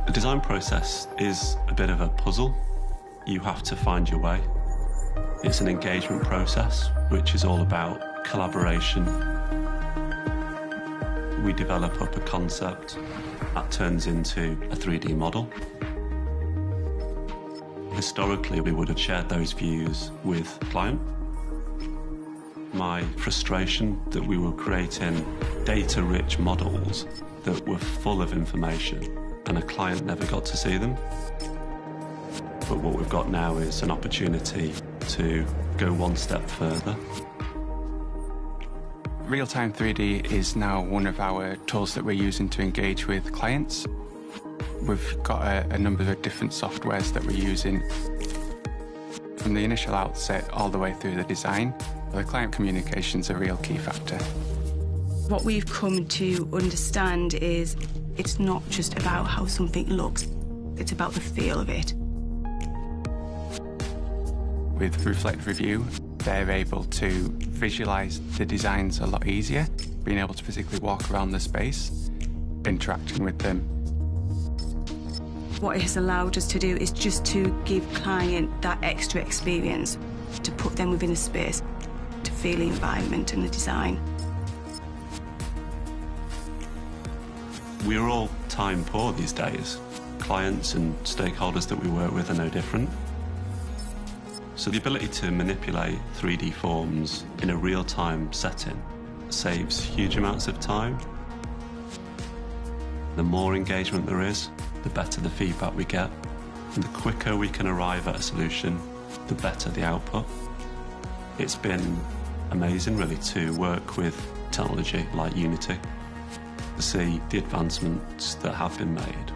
The design process is a bit of a puzzle. You have to find your way. It's an engagement process, which is all about collaboration. We develop up a concept that turns into a 3D model. Historically, we would have shared those views with the client. My frustration that we were creating data-rich models that were full of information and a client never got to see them. But what we've got now is an opportunity to go one step further. Real-time 3D is now one of our tools that we're using to engage with clients. We've got a number of different softwares that we're using from the initial outset all the way through the design. The client communication is a real key factor. What we've come to understand is it's not just about how something looks, it's about the feel of it. With Reflect Review, they're able to visualize the designs a lot easier, being able to physically walk around the space, interacting with them. What it has allowed us to do is just to give client that extra experience, to put them within a space, to feel the environment and the design. We're all time poor these days. Clients and stakeholders that we work with are no different. So the ability to manipulate 3D forms in a real-time setting saves huge amounts of time. The more engagement there is, the better the feedback we get. And the quicker we can arrive at a solution, the better the output. It's been amazing, really, to work with technology like Unity, to see the advancements that have been made.